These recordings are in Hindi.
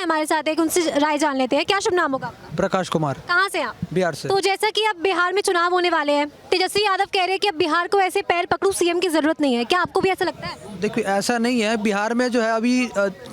हमारे साथ एक, उनसे राय जान लेते हैं। क्या शुभ नाम होगा आपका? प्रकाश कुमार, कहाँ से आप? बिहार से। तो जैसा कि अब बिहार में चुनाव होने वाले हैं, तेजस्वी यादव कह रहे हैं कि अब बिहार को ऐसे पैर पकड़ू सीएम की जरूरत नहीं है, क्या आपको भी ऐसा लगता है? देखिए ऐसा नहीं है, बिहार में जो है अभी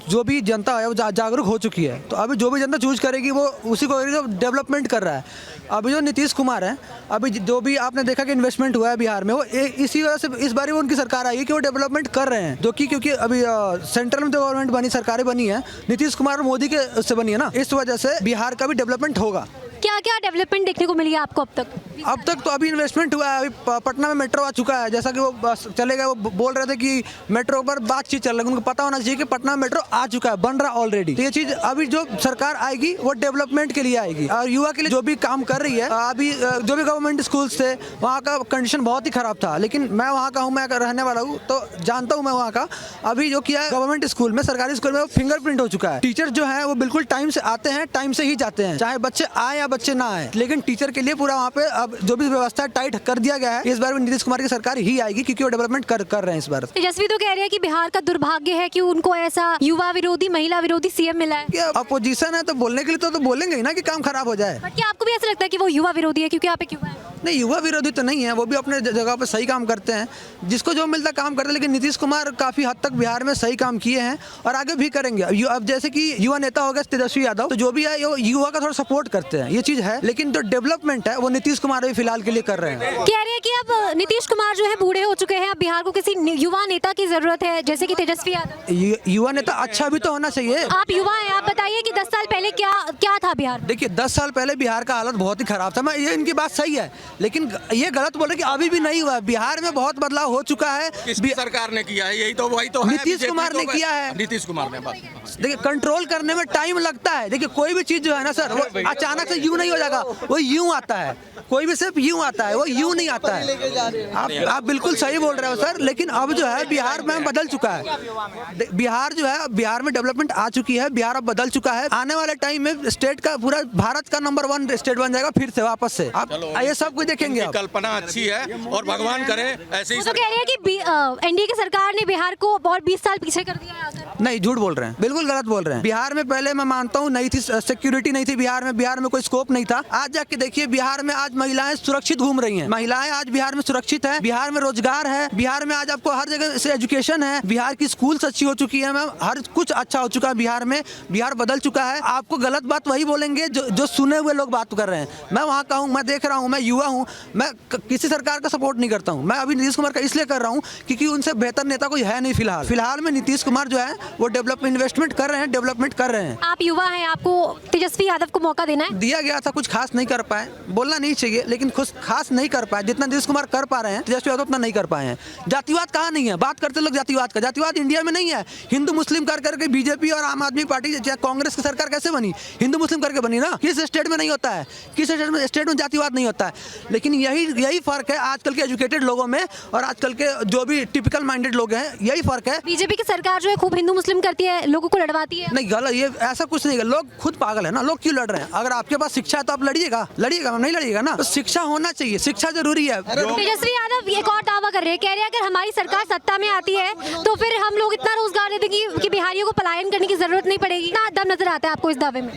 जो भी जनता है वो जागरूक हो चुकी है, तो अभी जो भी जनता चूज करेगी वो उसी को जो डेवलपमेंट कर रहा है। अभी जो नीतीश कुमार है, अभी जो भी आपने देखा कि इन्वेस्टमेंट हुआ है बिहार में, वो इसी वजह से इस बार वो उनकी सरकार आई है कि वो डेवलपमेंट कर रहे हैं, जो कि क्योंकि अभी सेंट्रल में जो गवर्नमेंट बनी, सरकारें बनी है, नीतीश कुमार और मोदी के उससे बनी है ना, इस वजह से बिहार का भी डेवलपमेंट होगा। क्या क्या डेवलपमेंट देखने को मिली है आपको अब तक? अब तक तो अभी इन्वेस्टमेंट हुआ है, अभी पटना में मेट्रो आ चुका है, जैसा कि वो बस चले गए, वो बोल रहे थे कि मेट्रो पर बातचीत चल रही है, उनको पता होना चाहिए कि पटना मेट्रो आ चुका है, बन रहा ऑलरेडी। तो ये चीज अभी जो सरकार आएगी वो डेवलपमेंट के लिए आएगी, और युवा के लिए जो भी काम कर रही है। अभी जो भी गवर्नमेंट स्कूल्स थे वहाँ का कंडीशन बहुत ही खराब था, लेकिन मैं वहाँ का हूँ, मैं रहने वाला हूँ तो जानता हूँ मैं वहाँ का। अभी जो किया है गवर्नमेंट स्कूल में, सरकारी स्कूल में वो फिंगरप्रिंट हो चुका है। टीचर जो है वो बिल्कुल टाइम से आते हैं, टाइम से ही जाते हैं, चाहे बच्चे आए या बच्चे ना आए, लेकिन टीचर के लिए पूरा वहाँ पे अब जो भी व्यवस्था टाइट कर दिया गया है। इस बार भी नीतीश कुमार की सरकार ही आएगी, क्योंकि वो डेवलपमेंट कर रहे हैं इस बार। तेजस्वी तो कह रहे हैं कि बिहार का दुर्भाग्य है कि उनको ऐसा युवा विरोधी, महिला विरोधी सीएम मिला है। अपोजिशन है तो बोलने के लिए तो बोलेंगे ही ना कि काम खराब हो जाए। बट क्या आपको भी ऐसा लगता है कि वो युवा विरोधी है क्योंकि आप एक युवा है? नहीं, युवा विरोधी तो नहीं है, वो भी अपने जगह पर सही काम करते हैं, जिसको जो मिलता काम करते हैं। लेकिन नीतीश कुमार काफी हद तक बिहार में सही काम किए हैं और आगे भी करेंगे। अब जैसे कि युवा नेता हो गया तेजस्वी यादव, तो जो भी है वो युवा का थोड़ा सपोर्ट करते हैं, ये चीज है। लेकिन जो डेवलपमेंट है वो नीतीश कुमार अभी फिलहाल के लिए कर रहे हैं। कह रहे हैं कि अब नीतीश कुमार जो है बूढ़े हो चुके हैं, अब बिहार को किसी युवा नेता की जरूरत है, जैसे कि तेजस्वी यादव। युवा नेता अच्छा भी तो होना चाहिए। आप युवा हैं, आप बताइए कि 10 साल पहले क्या क्या था बिहार? देखिए 10 साल पहले बिहार का हालत बहुत ही खराब था, मैं ये इनकी बात सही है, लेकिन ये गलत बोल रहे कि अभी भी नहीं हुआ। बिहार में बहुत बदलाव हो चुका है। सरकार ने किया है, यही तो वही तो है, नीतीश कुमार ने किया है। नीतीश कुमार ने बस देखिए कंट्रोल करने में टाइम लगता है। देखिए कोई भी चीज जो है ना सर, वो अचानक से यूं नहीं हो जाएगा, वो यूं आता है। कोई भी सिर्फ यूं आता है, वो यूं नहीं आता है। आप बिल्कुल सही बोल रहे हो सर, लेकिन अब जो है बिहार में बदल चुका है। बिहार जो है, बिहार में डेवलपमेंट आ चुकी है, बिहार अब बदल चुका है। आने वाले टाइम में स्टेट का, पूरा भारत का नंबर 1 स्टेट बन जाएगा फिर से वापस से। आप ये सब कुछ देखेंगे। कल्पना अच्छी है और भगवान करे ऐसे ही। तो कह रहे हैं कि एनडीए की सरकार ने बिहार को और 20 साल पीछे कर दिया है। नहीं, झूठ बोल रहे हैं, बिल्कुल गलत बोल रहे हैं। बिहार में पहले मैं मानता हूँ नहीं थी, सिक्योरिटी नहीं थी बिहार में कोई स्कोप नहीं था। आज जाके देखिए बिहार में आज महिलाएं सुरक्षित घूम रही हैं, महिलाएं आज बिहार में सुरक्षित है, बिहार में रोजगार है, बिहार में आज आपको हर जगह से एजुकेशन है, बिहार की स्कूल्स अच्छी हो चुकी है मैम, हर कुछ अच्छा हो चुका है बिहार में। बिहार बदल चुका है। आपको गलत बात वही बोलेंगे जो सुने हुए लोग बात कर रहे हैं। मैं वहाँ का हूँ, मैं देख रहा हूँ, मैं युवा हूँ, मैं किसी सरकार का सपोर्ट नहीं करता हूँ। मैं अभी नीतीश कुमार का इसलिए कर रहा हूँ क्योंकि उनसे बेहतर नेता कोई है नहीं फिलहाल में। नीतीश कुमार जो है वो इन्वेस्टमेंट कर रहे हैं, डेवलपमेंट कर रहे हैं। आप युवा हैं, आपको तेजस्वी यादव को मौका देना है। दिया गया था, कुछ खास नहीं कर पाए, बोलना नहीं चाहिए, लेकिन कुछ खास नहीं कर पाए। जितना नीतीश कुमार कर पा रहे हैं तेजस्वी यादव उतना नहीं कर पाए हैं। जातिवाद कहाँ नहीं है, बात करते लोग जातिवाद का। जातिवाद इंडिया में नहीं है। हिंदू मुस्लिम कर करके बीजेपी और आम आदमी पार्टी, कांग्रेस की सरकार कैसे बनी? हिंदू मुस्लिम करके बनी ना। किस स्टेट में नहीं होता है, किस स्टेट में जातिवाद नहीं होता है। लेकिन यही फर्क है आजकल के एजुकेटेड लोगों में और आजकल के जो भी टिपिकल माइंडेड लोग हैं, यही फर्क है। बीजेपी की सरकार जो है खूब हिंदू मुस्लिम करती है, लोगों को लड़वाती है। नहीं गलत, ये ऐसा कुछ नहीं है। लोग खुद पागल है ना, लोग क्यों लड़ रहे हैं? अगर आपके पास शिक्षा है तो आप लड़िएगा, नहीं लड़िएगा ना। तो शिक्षा होना चाहिए, शिक्षा जरूरी है। तेजस्वी यादव एक और दावा कर रहे हैं, कह रहे हैं अगर हमारी सरकार सत्ता में आती है तो फिर हम लोग इतना रोजगार दे देंगे कि बिहारियों को पलायन करने की जरूरत नहीं पड़ेगी। ना दम नजर आता है आपको इस दावे में?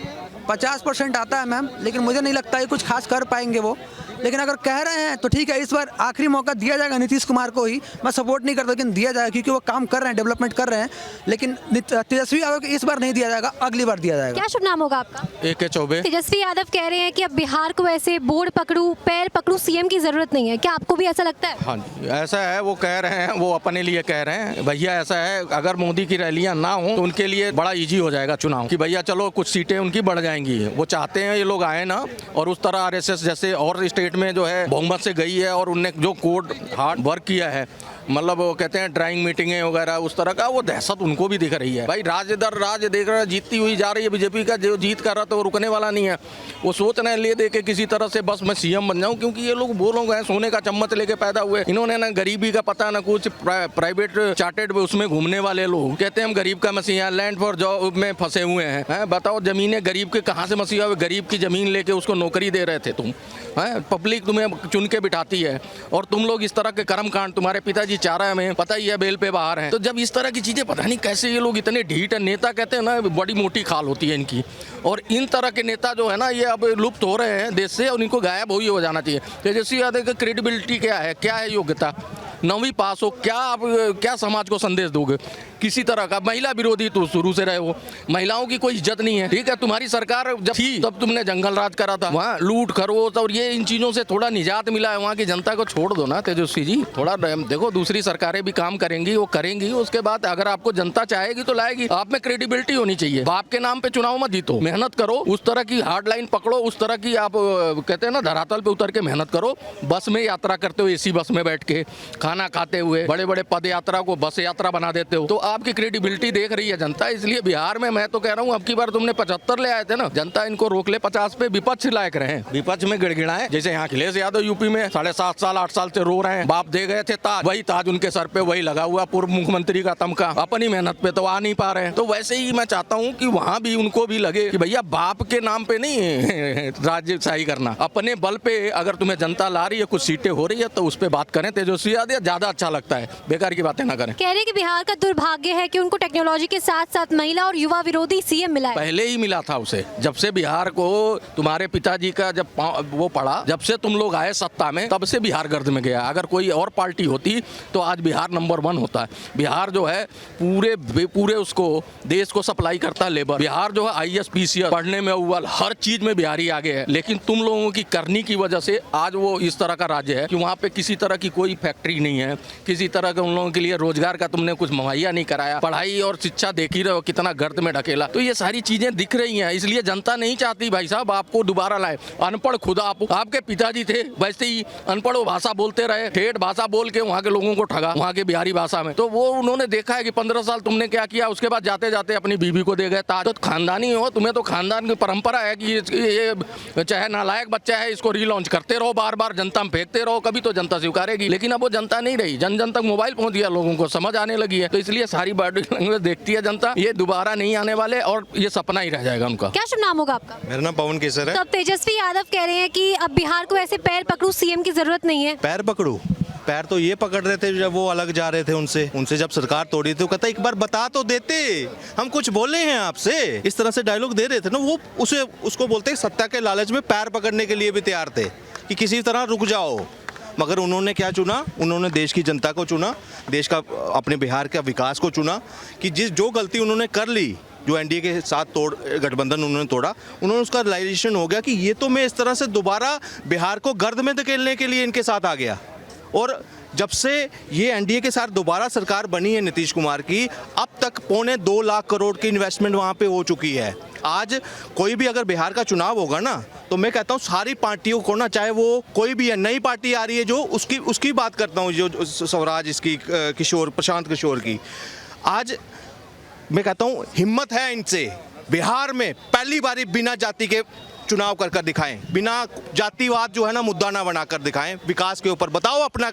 50% आता है मैम, लेकिन मुझे नहीं लगता है कुछ खास कर पाएंगे वो। लेकिन अगर कह रहे हैं तो ठीक है, इस बार आखिरी मौका दिया जाएगा नीतीश कुमार को ही। मैं सपोर्ट नहीं करता, लेकिन दिया जाएगा क्योंकि वो काम कर रहे हैं, डेवलपमेंट कर रहे हैं। लेकिन तेजस्वी यादव को इस बार नहीं दिया जाएगा, अगली बार दिया जाएगा। क्या शुभ नाम होगा आपका? AK चौबे। तेजस्वी यादव कह रहे हैं कि अब बिहार को ऐसे बोर्ड पकड़ू, पैर पकड़ू सीएम की जरूरत नहीं है, क्या आपको भी ऐसा लगता है? हाँ जी, ऐसा है। वो कह रहे हैं, वो अपने लिए कह रहे हैं। भैया ऐसा है, अगर मोदी की रैलियां ना हो तो उनके लिए बड़ा इजी हो जाएगा चुनाव, कि भैया चलो कुछ सीटें उनकी बढ़ जाएंगी। वो चाहते हैं ये लोग आए ना, और उस तरह RSS जैसे और स्टेट में जो है बहुमत से गई है और उनने जो कोड हार्ड वर्क किया है, मतलब वो कहते हैं ड्राइंग मीटिंगें वगैरह उस तरह का, वो दहशत उनको भी दिख रही है। भाई राज दर राज देख रहा है, जीतती हुई जा रही है बीजेपी का। जो जीत कर रहा था वो रुकने वाला नहीं है। वो सोच रहे हैं ले दे के किसी तरह से बस मैं CM बन जाऊं, क्योंकि ये लोग वो लोग हैं सोने का चम्मच लेके पैदा हुए। इन्होंने ना गरीबी का पता ना कुछ, प्राइवेट चार्टेड उसमें घूमने वाले लोग कहते हैं हम गरीब का मसीहा, लैंड फॉर जॉब में फंसे हुए हैं। बताओ जमीनें गरीब के कहाँ से मसीहा हुए? गरीब की जमीन लेके उसको नौकरी दे रहे थे तुम। पब्लिक तुम्हें चुन के बिठाती है और तुम लोग इस तरह के कर्मकांड, तुम्हारे पिताजी जी चारा में पता ही है बेल पे बाहर हैं। तो जब इस तरह की चीजें, पता नहीं कैसे ये लोग इतने ढीठ है। नेता कहते हैं ना बड़ी मोटी खाल होती है इनकी, और इन तरह के नेता जो है ना ये अब लुप्त हो रहे हैं देश से, और इनको गायब हो जाना चाहिए। तेजस्वी यादव की क्रेडिबिलिटी क्या है, क्या है योग्यता? 9वीं पास हो, क्या आप क्या समाज को संदेश दोगे? किसी तरह का महिला विरोधी तो शुरू से रहे हो, महिलाओं की कोई इज्जत नहीं है। ठीक है, तुम्हारी सरकार जब थी तब तुमने जंगल राज करा था, वहाँ लूट खरगोश और ये इन चीजों से थोड़ा निजात मिला है। वहाँ की जनता को छोड़ दो ना तेजस्वी जी, थोड़ा देखो दूसरी सरकारें भी काम करेंगी, वो करेंगी, उसके बाद अगर आपको जनता चाहेगी तो लाएगी। आप में क्रेडिबिलिटी होनी चाहिए। बाप के नाम पे चुनाव मत जीतो, मेहनत करो, उस तरह की हार्ड लाइन पकड़ो, उस तरह की आप कहते हैं ना धरातल पे उतर के मेहनत करो। बस में यात्रा करते हो, एसी बस में बैठ के खाना खाते हुए, बड़े बड़े पद यात्रा को बस यात्रा बना देते हो, तो आपकी क्रेडिबिलिटी देख रही है जनता। इसलिए बिहार में मैं तो कह रहा हूँ अब की बार तुमने 75 ले आए थे ना, जनता इनको रोक ले 50 पे, विपक्ष लायक रहे, विपक्ष में गिड़गिड़ाएं। जैसे यहाँ अखिलेश यादव यूपी में 7.5 साल 8 साल से रो रहे हैं, बाप दे गए थे ताज, वही ताज उनके सर पे वही लगा हुआ, पूर्व मुख्यमंत्री का तमका, अपनी मेहनत पे तो आ नहीं पा रहे हैं। तो वैसे ही मैं चाहता हूँ कि वहाँ भी उनको भी लगे कि भैया बाप के नाम पे नहीं राजशाही करना, अपने बल पे अगर तुम्हें जनता ला रही है, कुछ सीटें हो रही है तो उस पर बात करें। तेजस्वी यादव ज्यादा अच्छा लगता है, बेकार की बातें ना करें। कह रहे हैं कि बिहार का दुर्भाग्य है कि उनको टेक्नोलॉजी के साथ साथ महिला और युवा विरोधी सीएम मिला है। पहले ही मिला था उसे, जब से बिहार को तुम्हारे पिताजी का जब वो पड़ा, जब से तुम लोग आए सत्ता में, तब से बिहार गर्द में गया। अगर कोई और पार्टी होती तो आज बिहार नंबर 1 होता है। बिहार जो है पूरे उसको देश को सप्लाई करता है लेबर। बिहार जो है IAS PCS पढ़ने में अव्वल, हर चीज में बिहारी आगे है। लेकिन तुम लोगों की करनी की वजह से आज वो इस तरह का राज्य है कि वहाँ पे किसी तरह की कोई फैक्ट्री नहीं है, किसी तरह का उन लोगों के लिए रोजगार का तुमने कुछ मुहैया नहीं कराया। पढ़ाई और शिक्षा देख ही रहे हो कितना गर्द में ढकेला। तो ये सारी चीजें दिख रही हैं, इसलिए जनता नहीं चाहती भाई साहब आपको दोबारा लाए। अनपढ़ खुदा आपके पिताजी थे, वैसे ही अनपढ़ भाषा बोलते रहे, ठेठ भाषा बोल के वहाँ के लोगों को ठगा, वहाँ के बिहारी भाषा में। तो वो उन्होंने देखा है कि 15 साल तुमने क्या किया, उसके बाद जाते जाते अपनी बीवी को दे गए ताज। तो खानदानी हो, तुम्हें तो खानदान की परंपरा है कि ये चाहे नालायक बच्चा है इसको रीलॉन्च करते रहो, बार बार जनता में फेंकते रहो, कभी तो जनता स्वीकारेगी। लेकिन अब वो जनता नहीं रही, जन जन तक मोबाइल पहुंच गया, लोगों को समझ आने लगी है। तो इसलिए सारी बॉडी लैंग्वेज देखती है जनता, ये दोबारा नहीं आने वाले और ये सपना ही रह जाएगा उनका। क्या शुभ नाम होगा आपका? मेरा नाम पवन केसर है। तो अब तेजस्वी यादव कह रहे हैं कि अब बिहार को ऐसे पैर पकड़ू सीएम की जरूरत नहीं है। पैर पकड़ू, पैर तो ये पकड़ रहे थे जब वो अलग जा रहे थे उनसे जब सरकार तोड़ी थी, वो कहता एक बार बता तो देते, हम कुछ बोले हैं आपसे, इस तरह से डायलॉग दे रहे थे ना। वो उसको बोलते सत्ता के लालच में पैर पकड़ने के लिए भी तैयार थे कि किसी तरह रुक जाओ। मगर उन्होंने क्या चुना? उन्होंने देश की जनता को चुना, देश का अपने बिहार का विकास को चुना कि जो गलती उन्होंने कर ली, जो एनडीए के साथ गठबंधन उन्होंने तोड़ा, उन्होंने उसका रियलाइजेशन हो गया कि ये तो मैं इस तरह से दोबारा बिहार को गर्द में धकेलने के लिए इनके साथ आ गया। और जब से ये एनडीए के साथ दोबारा सरकार बनी है नीतीश कुमार की, अब तक 2.25 लाख करोड़ की इन्वेस्टमेंट वहाँ पे हो चुकी है। आज कोई भी अगर बिहार का चुनाव होगा ना, तो मैं कहता हूँ सारी पार्टियों को ना, चाहे वो कोई भी है, नई पार्टी आ रही है जो उसकी बात करता हूँ, जो स्वराज इसकी प्रशांत किशोर की, आज मैं कहता हूँ हिम्मत है इनसे, बिहार में पहली बारी बिना जाति के चुनाव कर दिखाएं, बिना जातिवाद जो है ना मुद्दा ना बनाकर दिखाएं, विकास के ऊपर बताओ अपना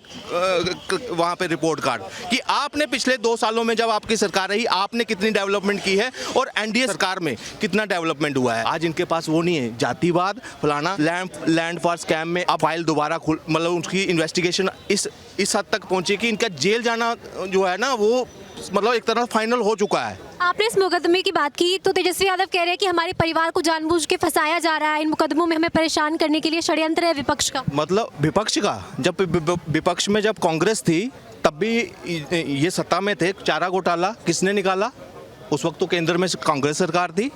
वहाँ पे रिपोर्ट कार्ड कि आपने पिछले 2 सालों में जब आपकी सरकार रही आपने कितनी डेवलपमेंट की है और एनडीए सरकार में कितना डेवलपमेंट हुआ है। आज इनके पास वो नहीं है, जातिवाद फलाना, लैंड फॉर स्कैम में अब फाइल दोबारा मतलब उसकी इन्वेस्टिगेशन इस हद तक पहुंची कि इनका जेल जाना जो है ना वो मतलब एक तरह फाइनल हो चुका है। आपने इस मुकदमे की बात की, तो तेजस्वी यादव कह रहे हैं कि हमारे परिवार को जानबूझ के फंसाया जा रहा है, इन मुकदमों में हमें परेशान करने के लिए षड्यंत्र है विपक्ष का। मतलब विपक्ष का, जब विपक्ष में जब कांग्रेस थी तब भी ये सत्ता में थे, चारा घोटाला किसने निकाला? उस वक्त तो केंद्र में कांग्रेस सरकार थी,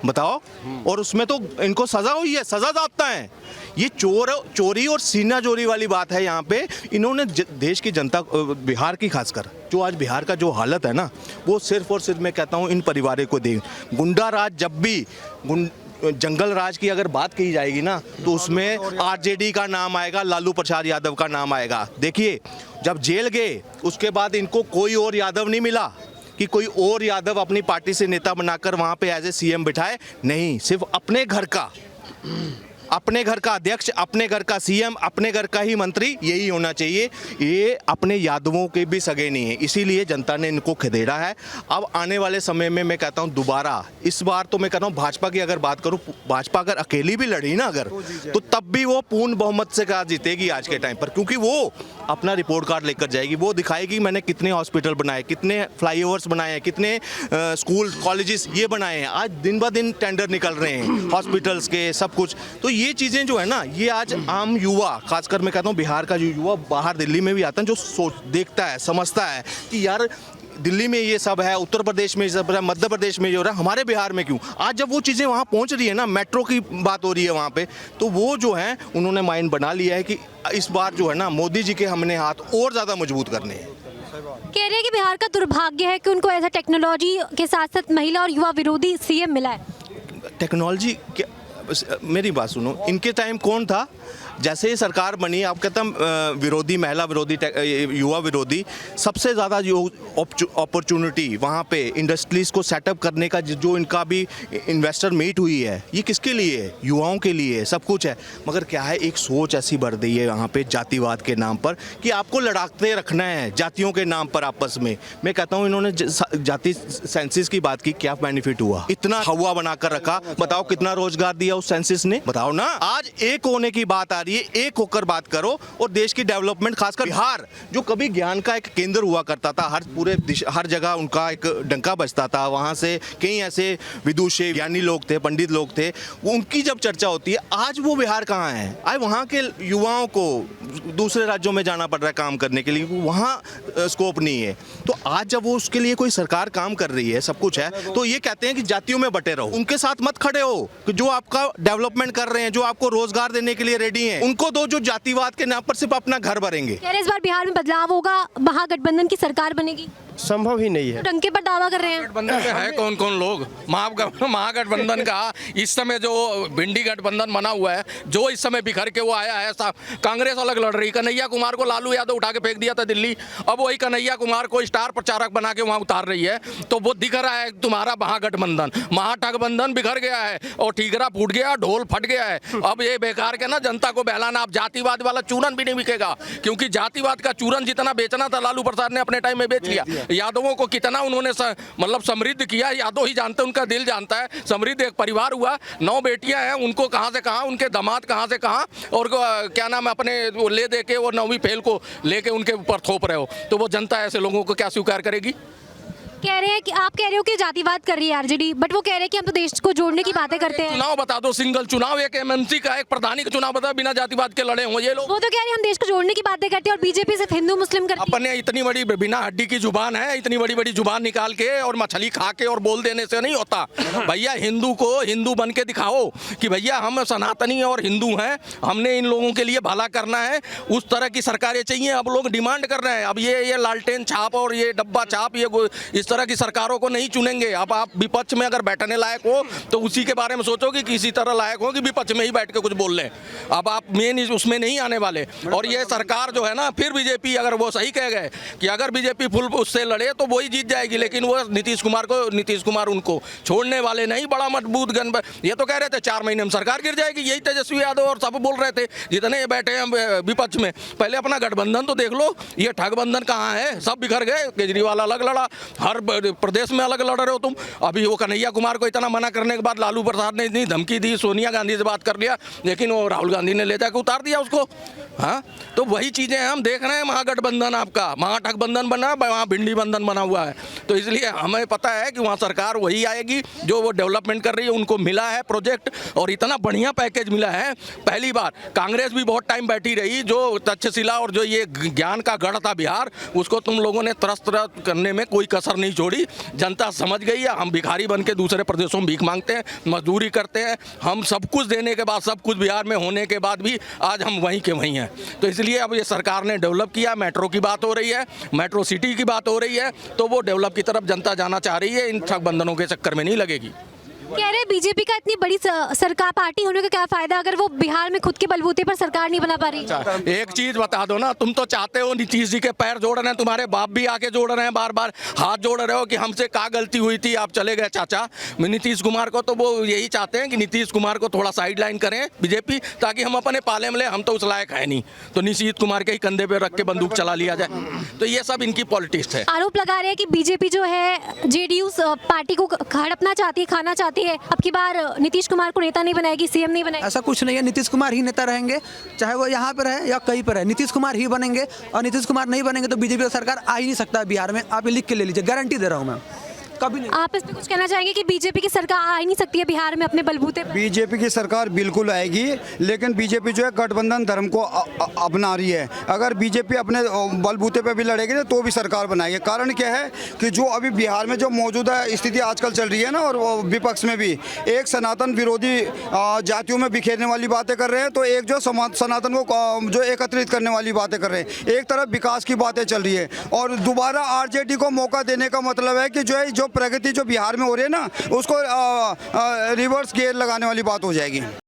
बताओ। और उसमें तो इनको सजा हुई है, सजा ज़ाब्ता है। ये चोरी और सीना चोरी वाली बात है। यहाँ पे इन्होंने देश की जनता, बिहार की खासकर, जो आज बिहार का जो हालत है ना, वो सिर्फ और सिर्फ मैं कहता हूँ इन परिवारों को दे। गुंडा राज, जब भी जंगल राज की अगर बात की जाएगी ना, तो उसमें आरजेडी का नाम आएगा, लालू प्रसाद यादव का नाम आएगा। देखिए जब जेल गए उसके बाद इनको कोई और यादव नहीं मिला कि कोई और यादव अपनी पार्टी से नेता बनाकर वहाँ पे एज ए सीएम बिठाए, नहीं, सिर्फ अपने घर का अपने घर का अध्यक्ष, अपने घर का सीएम, अपने घर का ही मंत्री यही होना चाहिए। ये अपने यादवों के भी सगे नहीं है, इसीलिए जनता ने इनको खदेड़ा है। अब आने वाले समय में मैं कहता हूँ दोबारा इस बार तो मैं कहता हूँ भाजपा की अगर बात करूँ, भाजपा अगर अकेली भी लड़ी ना अगर तो तब भी वो पूर्ण बहुमत से कहा जीतेगी आज के टाइम पर, क्योंकि वो अपना रिपोर्ट कार्ड लेकर जाएगी। वो दिखाएगी मैंने कितने हॉस्पिटल बनाए, कितने फ्लाईओवर्स बनाए हैं, कितने स्कूल कॉलेजेस ये बनाए हैं। आज दिन ब दिन टेंडर निकल रहे हैं हॉस्पिटल्स के, सब कुछ। तो ये चीज़ें जो है ना, ये आज आम युवा, खासकर मैं कहता हूँ बिहार का जो युवा बाहर दिल्ली में भी आता है, जो सोच देखता है, समझता है कि यार दिल्ली में ये सब है, उत्तर प्रदेश में ये सब है, मध्य प्रदेश में जो हो रहा है, हमारे बिहार में क्यों। आज जब वो चीज़ें वहाँ पहुँच रही है ना, मेट्रो की बात हो रही है वहाँ पे, तो वो जो है उन्होंने माइंड बना लिया है कि इस बार जो है ना मोदी जी के हमने हाथ और ज़्यादा मजबूत करने हैं। कह रहे हैं कि बिहार का दुर्भाग्य है कि उनको ऐसा टेक्नोलॉजी के साथ साथ महिला और युवा विरोधी सीएम मिला है। टेक्नोलॉजी मेरी बात सुनो, इनके टाइम कौन था? जैसे ही सरकार बनी, आप कहता विरोधी, महिला विरोधी, युवा विरोधी, सबसे ज़्यादा जो अपॉर्चुनिटी वहाँ पे इंडस्ट्रीज़ को सेटअप करने का जो इनका भी इन्वेस्टर मीट हुई है, ये किसके लिए है? युवाओं के लिए सब कुछ है। मगर क्या है, एक सोच ऐसी बढ़ गई है यहाँ पे जातिवाद के नाम पर कि आपको लड़ाते रखना है जातियों के नाम पर आपस में। मैं कहता हूँ इन्होंने जाति सेंसिस की बात की, क्या बेनिफिट हुआ? इतना हवा बनाकर रखा, बताओ कितना रोजगार दिया उस सेंसिस ने? बताओ ना। आज एक होने की बात आ रही है, एक होकर बात करो और देश की डेवलपमेंट, खासकर बिहार जो कभी ज्ञान का एक केंद्र हुआ करता था, हर जगह उनका एक डंका बजता था, वहां से कई ऐसे विदुषी ज्ञानी लोग थे, पंडित लोग थे, उनकी जब चर्चा होती है, आज वो बिहार कहाँ है? आज वहाँ के युवाओं को दूसरे राज्यों में जाना पड़ रहा है काम करने के लिए, वहाँ स्कोप नहीं है। तो आज जब वो उसके लिए कोई सरकार काम कर रही है, सब कुछ है, तो ये कहते हैं कि जातियों में बटे रहो, उनके साथ मत खड़े हो। जो आपका डेवलपमेंट कर रहे हैं, जो आपको रोजगार देने के लिए रेडी हैं, उनको दो जो जातिवाद के नाम पर सिर्फ अपना घर भरेंगे। कह रहे इस बार बिहार में बदलाव होगा, महागठबंधन की सरकार बनेगी। संभव ही नहीं है। डंके पर दावा कर रहे हैं। गठबंधन में है कौन कौन लोग? महागठबंधन का इस समय जो भिंडी गठबंधन बना हुआ है, जो इस समय बिखर के वो आया है, कांग्रेस अलग लड़ रही, कन्हैया कुमार को लालू यादव उठा के फेंक दिया था दिल्ली, अब वही कन्हैया कुमार को स्टार प्रचारक बना के वहां उतार रही है। तो वो दिख रहा है तुम्हारा महागठबंधन, महाठगबंधन बिखर गया है और ठीकरा फूट गया, ढोल फट गया है। अब ये बेकार के ना जनता को बहलाना, अब जातिवाद वाला चूरन भी नहीं बिकेगा, क्योंकि जातिवाद का चूरन जितना बेचना था लालू प्रसाद ने अपने टाइम में बेच लिया। यादवों को कितना उन्होंने मतलब समृद्ध किया, यादव ही जानते, उनका दिल जानता है। समृद्ध एक परिवार हुआ, 9 बेटियां हैं, उनको कहां से कहां, उनके दामाद कहां से कहां, और क्या नाम है, अपने वो ले दे के वो 9वीं फेल को लेके उनके ऊपर थोप रहे हो, तो वो जनता ऐसे लोगों को क्या स्वीकार करेगी? कह रहे हैं कि आप कह रहे हो कि जातिवाद कर रही है आरजेडी, बट वो कह रहे हैं कि हम तो देश को जोड़ने की बातें करते हैं। चुनाव बता दो, सिंगल चुनाव, एक एमएनसी का, एक प्रधानी का चुनाव बता, बिना जातिवाद के लड़े हो ये लोग। वो तो कह रहे हैं हम देश को जोड़ने की बातें करते हैं और बीजेपी सिर्फ हिंदू मुस्लिम करती है। अपने इतनी बड़ी बिना हड्डी की जुबान है, इतनी बड़ी बड़ी जुबान निकाल के और मछली खा के और बोल देने से नहीं होता भैया। हिंदू को हिंदू बन के दिखाओ कि भैया हम सनातनी और हिंदू हैं, हमने इन लोगों के लिए भला करना है। उस तरह की सरकारें चाहिए। अब लोग डिमांड कर रहे हैं, अब ये लालटेन छाप और ये डब्बा छाप, ये इस तरह की सरकारों को नहीं चुनेंगे। अब आप विपक्ष में अगर बैठने लायक हो तो उसी के बारे में सोचो कि किसी तरह लायक हो कि विपक्ष में ही बैठ के कुछ बोल लें। अब आप मेन उसमें नहीं आने वाले। और ये सरकार जो है ना, फिर बीजेपी, अगर वो सही कह गए कि अगर बीजेपी फुल उससे लड़े तो वही जीत जाएगी, लेकिन वो नीतीश कुमार उनको छोड़ने वाले नहीं। बड़ा मजबूत गन, ये तो कह रहे थे 4 महीने में सरकार गिर जाएगी, यही तेजस्वी यादव और सब बोल रहे थे जितने ये बैठे हैं विपक्ष में। पहले अपना गठबंधन तो देख लो, ये ठगबंधन कहाँ है? सब बिखर गए। केजरीवाल अलग लड़ा, हर प्रदेश में अलग लड़ रहे हो तुम। अभी वो कन्हैया कुमार को इतना मना करने के बाद लालू प्रसाद ने इतनी धमकी दी, सोनिया गांधी से बात कर लिया, लेकिन वो राहुल गांधी ने ले जाकर उतार दिया उसको। हाँ, तो वही चीजें हम देख रहे हैं। महागठबंधन आपका महाठगबंधन बना, वहाँ भिंडी बंधन बना हुआ है। तो इसलिए हमें पता है कि वहाँ सरकार वही आएगी जो वो डेवलपमेंट कर रही है। उनको मिला है प्रोजेक्ट और इतना बढ़िया पैकेज मिला है। पहली बार कांग्रेस भी बहुत टाइम बैठी रही, जो तक्षशिला और जो ये ज्ञान का गढ़ था बिहार, उसको तुम लोगों ने त्रस्त करने में कोई कसर नहीं छोड़ी। जनता समझ गई है। हम भिखारी बन के दूसरे प्रदेशों में भीख मांगते हैं, मजदूरी करते हैं। हम सब कुछ देने के बाद, सब कुछ बिहार में होने के बाद भी आज हम वहीं के वहीं हैं। तो इसलिए अब ये सरकार ने डेवलप किया। मेट्रो की बात हो रही है, मेट्रो सिटी की बात हो रही है, तो वो डेवलप की तरफ जनता जाना चाह रही है। इन ठगबंधनों के चक्कर में नहीं लगेगी। कह रहे बीजेपी का इतनी बड़ी सरकार पार्टी होने का क्या फायदा अगर वो बिहार में खुद के बलबूते पर सरकार नहीं बना पा रही। एक चीज बता दो ना, तुम तो चाहते हो नीतीश जी के पैर जोड़ रहे हैं, तुम्हारे बाप भी आके जोड़ रहे हैं, बार बार हाथ जोड़ रहे हो कि हमसे क्या गलती हुई थी, आप चले गए चाचा। नीतीश कुमार को तो वो यही चाहते हैं कि नीतीश कुमार को थोड़ा साइड लाइन करें बीजेपी, ताकि हम अपने पाले में ले, हम तो उस लायक है नहीं, तो नीतीश कुमार के ही कंधे पे रख के बंदूक चला लिया जाए। तो ये सब इनकी पॉलिटिक्स है। आरोप लगा रहे हैं कि बीजेपी जो है जेडीयू पार्टी को हड़पना चाहती है, खाना चाहती है, अब की बार नीतीश कुमार को नेता नहीं बनाएगी, सीएम नहीं बनाएगी। ऐसा कुछ नहीं है, नीतीश कुमार ही नेता रहेंगे, चाहे वो यहाँ पर है या कहीं पर है, नीतीश कुमार ही बनेंगे। और नीतीश कुमार नहीं बनेंगे तो बीजेपी का सरकार आ ही नहीं सकता बिहार में। आप ये लिख के ले लीजिए, गारंटी दे रहा हूँ मैं, कभी नहीं। आप इस पे कुछ कहना चाहेंगे कि बीजेपी की सरकार आ ही नहीं सकती है बिहार में अपने बलबूते पर? बीजेपी की सरकार बिल्कुल आएगी, लेकिन बीजेपी जो है गठबंधन धर्म को अपना रही है। अगर बीजेपी अपने बलबूते पे भी लड़ेगी ना तो भी सरकार बनाएगी। कारण क्या है कि जो अभी बिहार में जो मौजूदा स्थिति आजकल चल रही है ना, और विपक्ष में भी एक सनातन विरोधी जातियों में बिखेरने वाली बातें कर रहे हैं, तो एक जो सनातन को जो एकत्रित करने वाली बातें कर रहे हैं। एक तरफ विकास की बातें चल रही है और दोबारा आरजेडी को मौका देने का मतलब है कि जो प्रगति जो बिहार में हो रही है ना, उसको रिवर्स गियर लगाने वाली बात हो जाएगी।